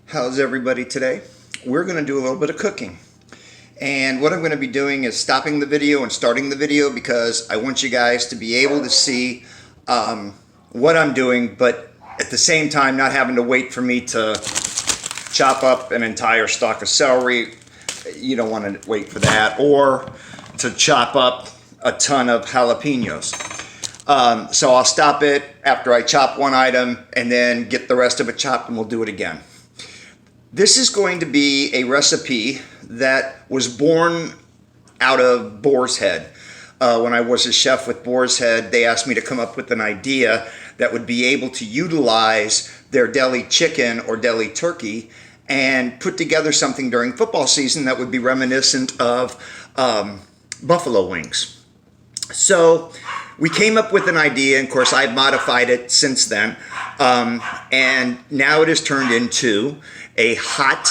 How's everybody today? We're going to do a little bit of cooking. And what I'm going to be doing is stopping the video and starting the video because I want you guys to be able to see what I'm doing, but at the same time not having to wait for me to chop up an entire stalk of celery. You don't want to wait for that, or to chop up a ton of jalapenos. So I'll stop it after I chop one item and then get the rest of it chopped and we'll do it again. This is going to be a recipe that was born out of Boar's Head. When I was a chef with Boar's Head, they asked me to come up with an idea that would be able to utilize their deli chicken or deli turkey and put together something during football season that would be reminiscent of buffalo wings. So we came up with an idea, and of course I've modified it since then, and now it has turned into a hot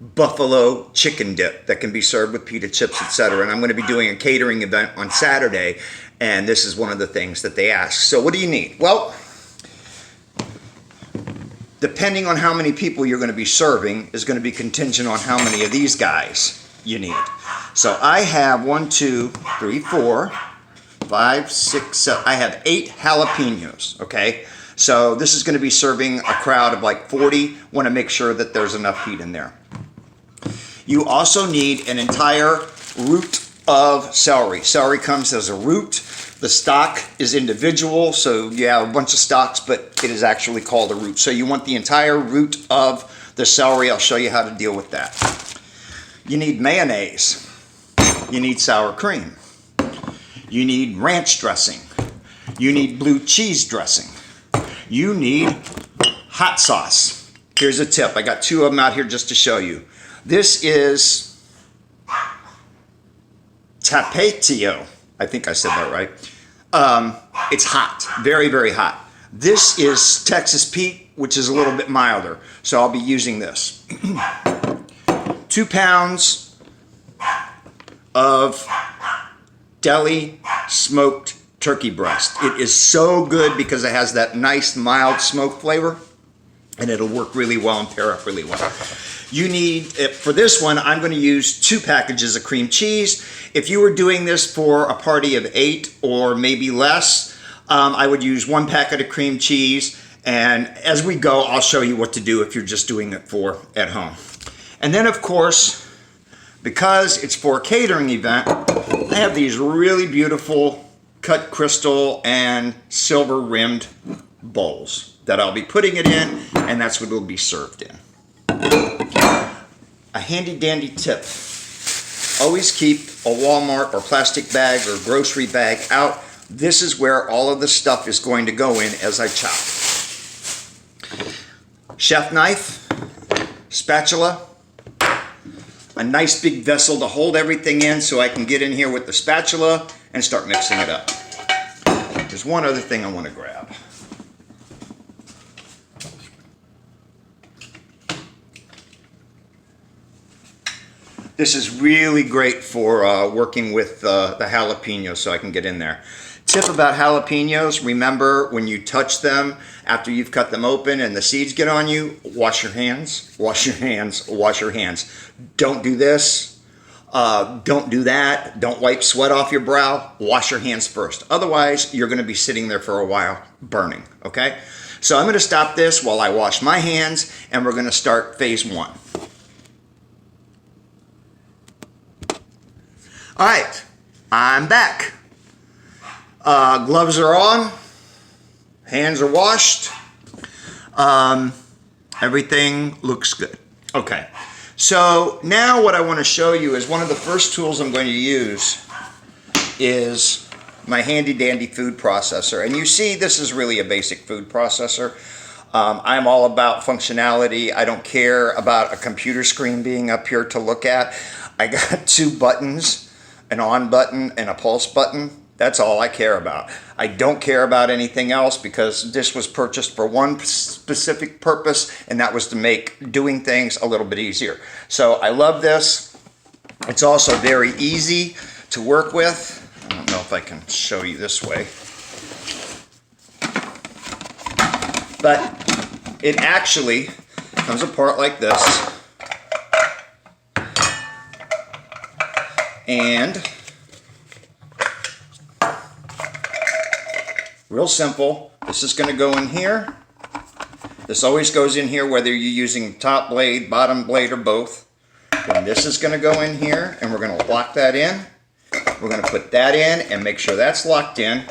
buffalo chicken dip that can be served with pita chips, etc. And I'm going to be doing a catering event on Saturday, and this is one of the things that they ask. So what do you need? Well, depending on how many people you're going to be serving is going to be contingent on how many of these guys you need. So I have 1, 2, 3, 4, 5, 6, 7. I have 8 jalapenos, okay? So this is going to be serving a crowd of like 40. Want to make sure that there's enough heat in there. You also need an entire root of celery. Celery comes as a root. The stalk is individual, so you have a bunch of stalks, but it is actually called a root. So you want the entire root of the celery. I'll show you how to deal with that. You need mayonnaise. You need sour cream. You need ranch dressing. You need blue cheese dressing. You need hot sauce. Here's a tip. I got 2 of them out here just to show you. This is tapatio. I think I said that right. It's hot, very, very hot. This is Texas Pete, which is a little bit milder. So I'll be using this. 2 pounds of deli smoked turkey breast. It is so good because it has that nice mild smoke flavor, and it'll work really well and pair up really well. You need, for this one, I'm going to use 2 packages of cream cheese. If you were doing this for a party of 8 or maybe less, I would use 1 packet of cream cheese, and as we go, I'll show you what to do if you're just doing it for at home. And then, of course, because it's for a catering event, I have these really beautiful cut crystal and silver rimmed bowls that I'll be putting it in, and that's what it'll be served in. A handy dandy tip: always keep a Walmart or plastic bag or grocery bag out. This is where all of the stuff is going to go in as I chop. Chef knife, spatula, a nice big vessel to hold everything in so I can get in here with the spatula and start mixing it up. There's one other thing I want to grab. This is really great for working with the jalapenos so I can get in there. Tip about jalapenos: remember, when you touch them after you've cut them open and the seeds get on you, wash your hands, wash your hands, wash your hands. Don't do this. Don't do that. Don't wipe sweat off your brow. Wash your hands first. Otherwise, you're going to be sitting there for a while burning, okay? So I'm going to stop this while I wash my hands, and we're going to start phase 1. All right, I'm back. Gloves are on. Hands are washed. Everything looks good. Okay. So now what I want to show you is one of the first tools I'm going to use is my handy dandy food processor. And you see, this is really a basic food processor. I'm all about functionality. I don't care about a computer screen being up here to look at. I got 2 buttons, an on button and a pulse button. That's all I care about. I don't care about anything else because this was purchased for one specific purpose, and that was to make doing things a little bit easier. So I love this. It's also very easy to work with. I don't know if I can show you this way. But it actually Comes apart like this. And real simple, this is going to go in here. This always goes in here whether you're using top blade, bottom blade, or both. Then this is going to go in here, and we're going to lock that in. We're going to put that in and make sure that's locked in.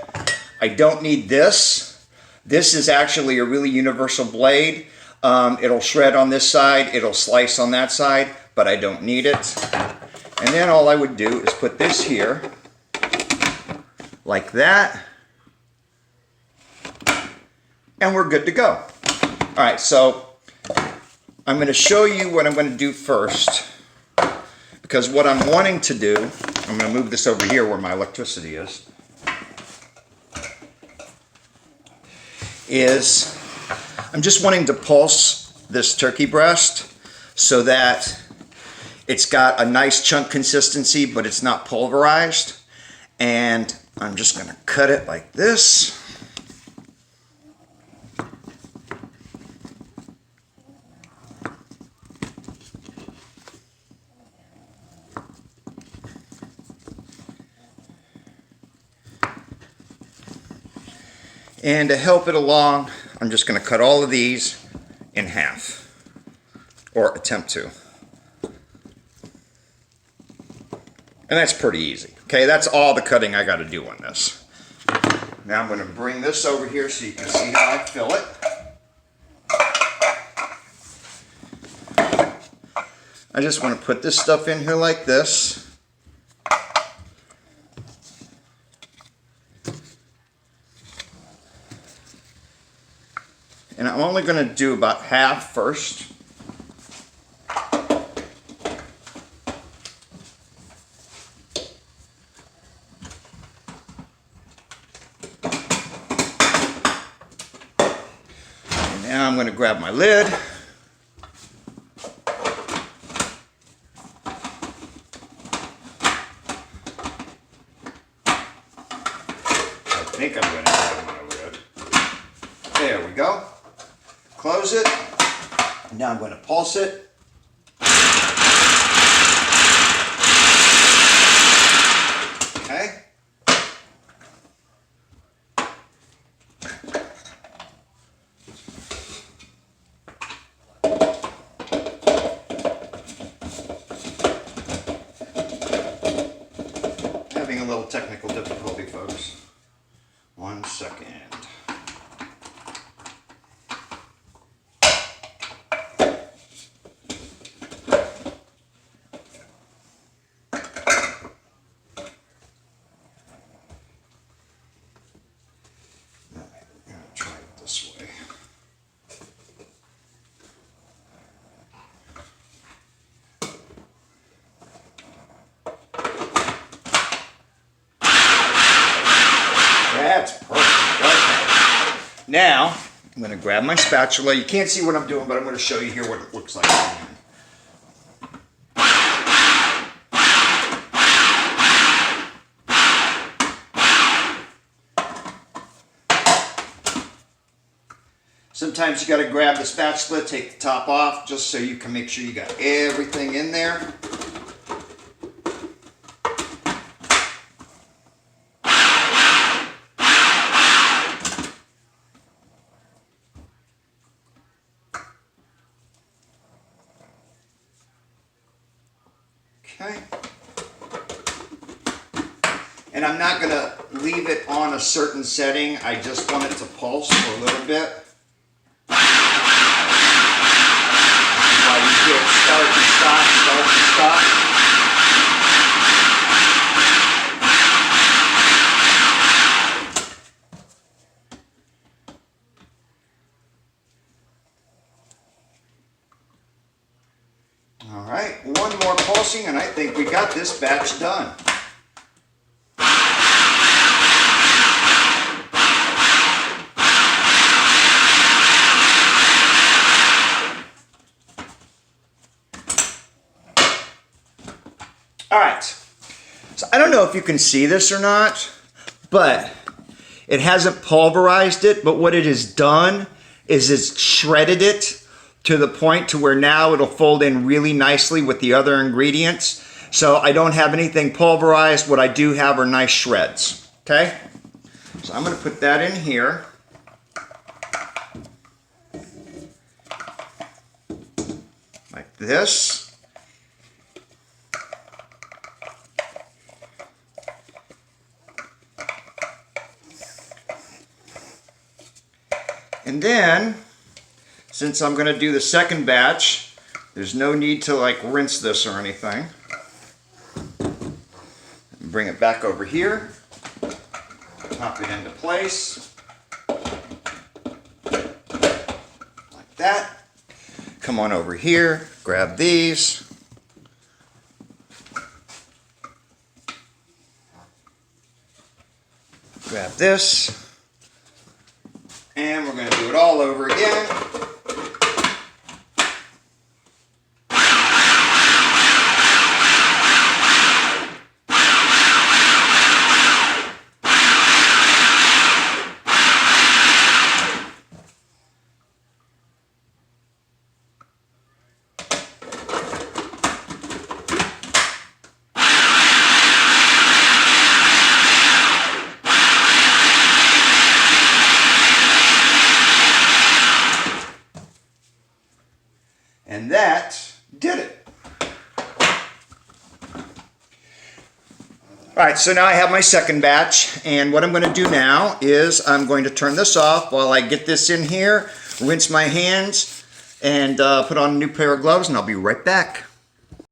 I don't need this. This is actually a really universal blade. It'll shred on this side, it'll slice on that side, but I don't need it. And then all I would do is put this here, like that, and we're good to go. All right, so I'm going to show you what I'm going to do first, because what I'm wanting to do, I'm going to move this over here where my electricity is I'm just wanting to pulse this turkey breast so that it's got a nice chunk consistency, but it's not pulverized. And I'm just going to cut it like this. And to help it along, I'm just going to cut all of these in half, or attempt to. And that's pretty easy. Okay, that's all the cutting I got to do on this. Now I'm going to bring this over here so you can see how I fill it. I just want to put this stuff in here like this. And I'm only going to do about half first. And now I'm going to grab my lid. I think I'm going to grab my lid. There we go. Close it. Now I'm going to pulse it. Okay. Having a little technical difficulty, folks. 1 second. That's perfect. Right now, I'm going to grab my spatula. You can't see what I'm doing, but I'm going to show you here what it looks like. Sometimes you got to grab the spatula, take the top off, just so you can make sure you got everything in there. Okay. And I'm not going to leave it on a certain setting. I just want it to pulse for a little bit. While you hear it start and stop, start and stop. All right, one more pulsing and I think we got this batch done. All right, so I don't know if you can see this or not, but it hasn't pulverized it, but what it has done is it's shredded it to the point to where now it'll fold in really nicely with the other ingredients. So I don't have anything pulverized. What I do have are nice shreds, okay? So I'm gonna put that in here. Like this. And then, since I'm going to do the second batch, there's no need to like rinse this or anything. Bring it back over here, pop it into place, like that. Come on over here, grab these. Grab this. And we're going to do it all over again. And that did it. All right, so now I have my second batch, and what I'm going to do now is I'm going to turn this off while I get this in here, rinse my hands, and put on a new pair of gloves, and I'll be right back.